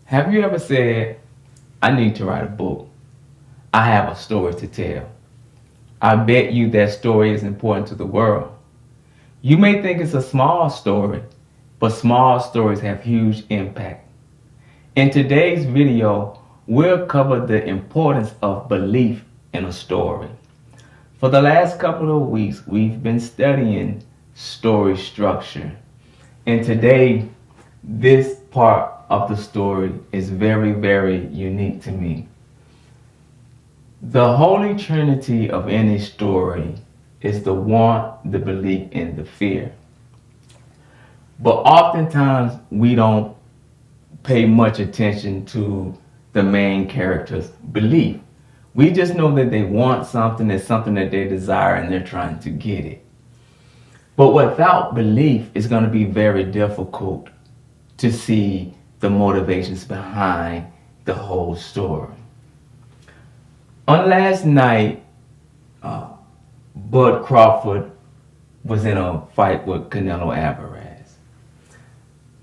Have you ever said, I need to write a book? I have a story to tell. I bet you that story is important to the world. You may think it's a small story, but small stories have huge impact. In today's video, we'll cover the importance of belief in a story. For the last couple of weeks, we've been studying story structure. And today, this part of the story is very, very unique to me. The holy trinity of any story is the want, the belief, and the fear. But oftentimes we don't pay much attention to the main character's belief. We just know that they want something, it's something that they desire, and they're trying to get it. But without belief, it's going to be very difficult to see the motivations behind the whole story. On last night, Bud Crawford was in a fight with Canelo Alvarez.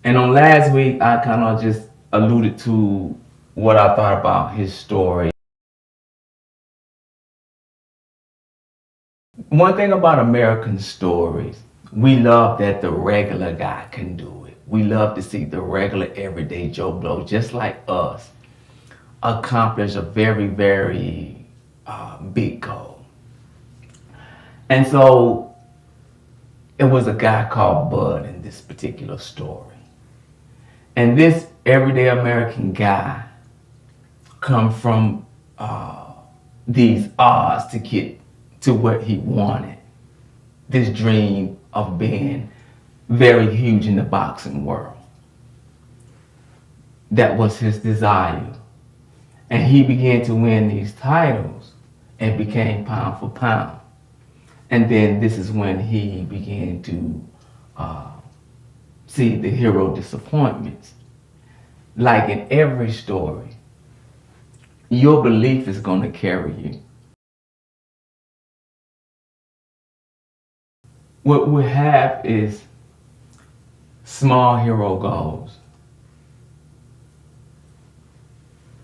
And on last week, I kind of just alluded to what I thought about his story. One thing about American stories, we love that the regular guy can do it. We love to see the regular everyday Joe Blow, just like us, accomplish a very, very big goal. And so it was a guy called Bud in this particular story. And this everyday American guy come from these odds to get to what he wanted. This dream of being very huge in the boxing world. That was his desire. And he began to win these titles and became pound for pound. And then this is when he began to see the hero disappointments. Like in every story, your belief is going to carry you. What we have is small hero goals.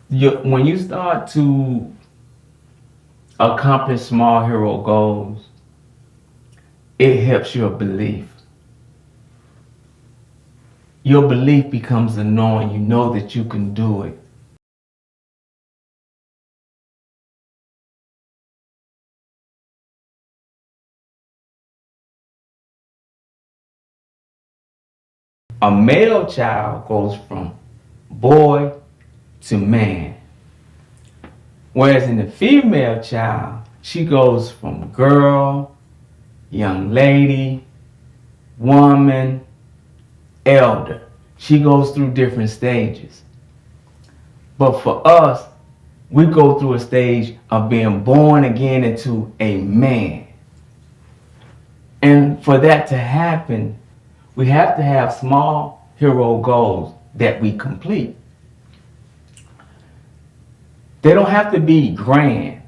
When you start to accomplish small hero goals, it helps your belief. Your belief becomes a knowing. You know that you can do it. A male child goes from boy to man. Whereas in the female child, she goes from girl, young lady, woman, elder. She goes through different stages. But for us, we go through a stage of being born again into a man. And for that to happen, we have to have small hero goals that we complete. They don't have to be grand,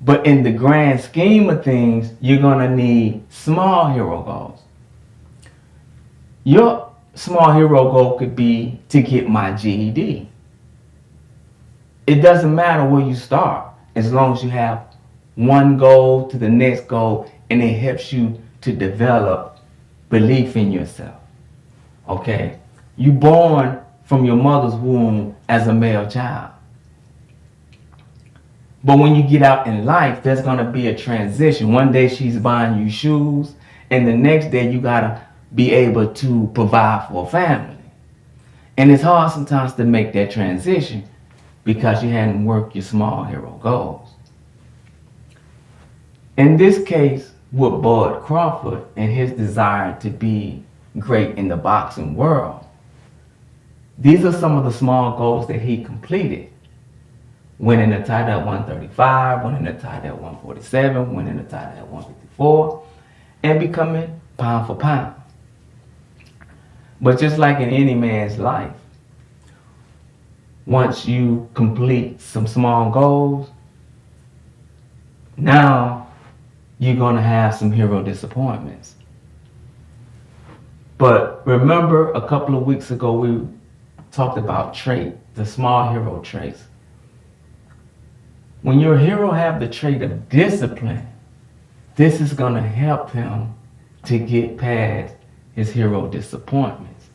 but in the grand scheme of things, you're gonna need small hero goals. Your small hero goal could be to get my GED. It doesn't matter where you start, as long as you have one goal to the next goal, and it helps you to develop belief in yourself. Okay? You're born from your mother's womb as a male child. But when you get out in life, there's going to be a transition. One day she's buying you shoes, and the next day you got to be able to provide for a family. And it's hard sometimes to make that transition because you hadn't worked your small hero goals. In this case, with Bud Crawford and his desire to be great in the boxing world, these are some of the small goals that he completed. Winning the title at 135, winning the title at 147, winning the title at 154, and becoming pound for pound. But just like in any man's life, once you complete some small goals, now you're going to have some hero disappointments. But remember, a couple of weeks ago, we talked about trait, the small hero traits. When your hero have the trait of discipline, this is going to help him to get past his hero disappointments.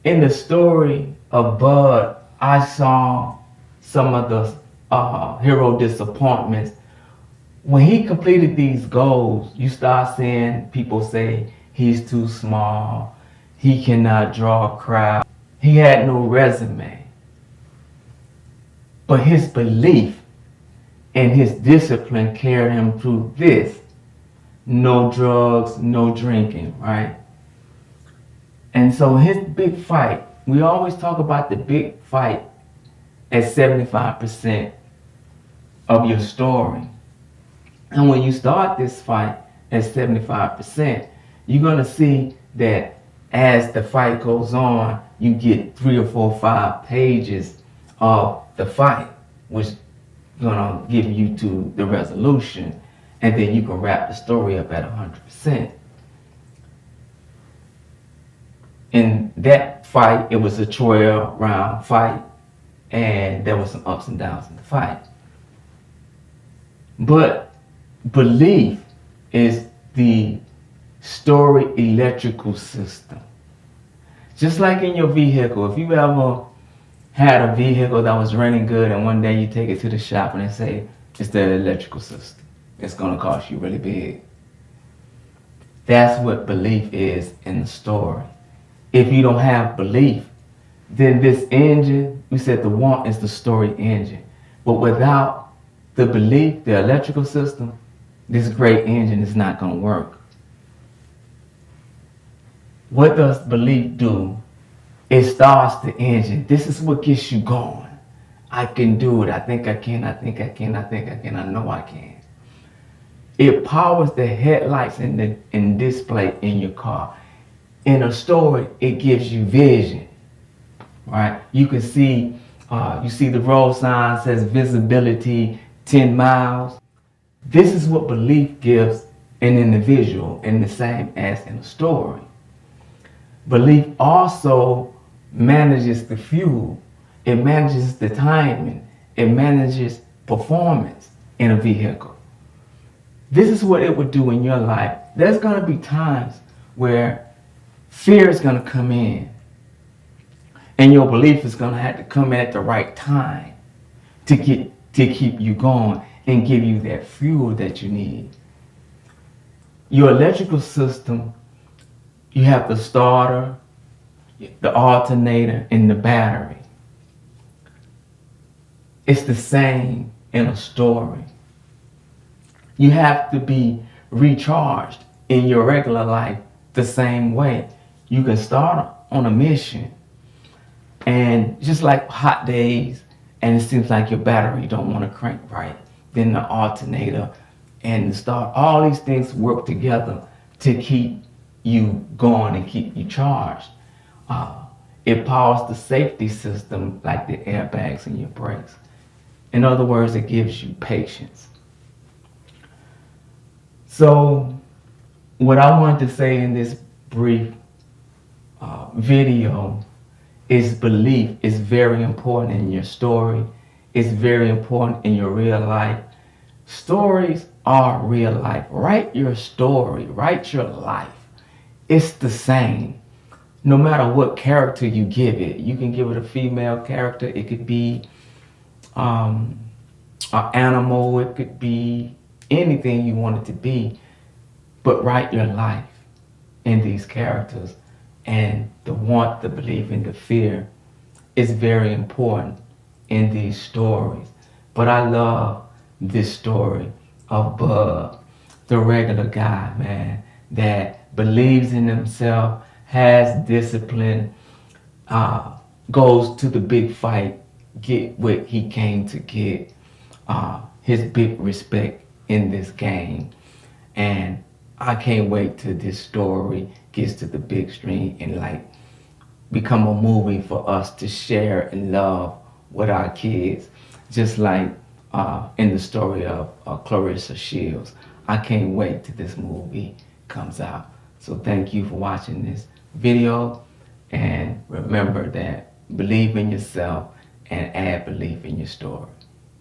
In the story of Bud, I saw some of the hero disappointments. When he completed these goals, you start seeing people say he's too small, he cannot draw a crowd, he had no resume. But his belief and his discipline carried him through this. No drugs, no drinking, right? And so his big fight, we always talk about the big fight at 75% of your story. And when you start this fight at 75%, you're going to see that as the fight goes on, you get 3 or 4 or 5 pages of the fight, which is going to give you to the resolution. And then you can wrap the story up at 100%. In that fight, it was a 12-round fight, and there was some ups and downs in the fight. But belief is the story electrical system. Just like in your vehicle, if you ever had a vehicle that was running good and one day you take it to the shop and they say, it's the electrical system, it's going to cost you really big. That's what belief is in the story. If you don't have belief, then this engine, we said the want is the story engine. But without the belief, the electrical system, this great engine is not going to work. What does belief do? It starts the engine. This is what gets you going. I can do it. I think I can. I think I can. I think I can. I know I can. It powers the headlights and display in your car. In a story, it gives you vision, right? You can see, you see the road sign says visibility 10 miles. This is what belief gives an individual, in the same as in a story. Belief also manages the fuel. It manages the timing. It manages performance in a vehicle. This is what it would do in your life. There's going to be times where fear is going to come in, and your belief is going to have to come in at the right time to keep you going and give you that fuel that you need. Your electrical system, you have the starter, the alternator, and the battery. It's the same in a story. You have to be recharged in your regular life the same way. You can start on a mission, and just like hot days, and it seems like your battery don't want to crank right, then the alternator and the start, all these things work together to keep you going and keep you charged. It powers the safety system like the airbags and your brakes. In other words, it gives you patience. So what I wanted to say in this brief video is belief is very important in your story. It's very important in your real life. Stories are real life. Write your story. Write your life. It's the same. No matter what character you give it. You can give it a female character. It could be an animal. It could be anything you want it to be. But write your life in these characters. And the want, the belief, and the fear is very important in these stories. But I love this story of Bud, the regular guy, man, that believes in himself, has discipline, goes to the big fight, get what he came to get, his big respect in this game. And I can't wait till this story gets to the big screen and like become a movie for us to share and love with our kids, just like in the story of Clarissa Shields. I can't wait till this movie comes out. So thank you for watching this video, And remember that believe in yourself and add belief in your story.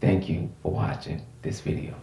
Thank you for watching this video.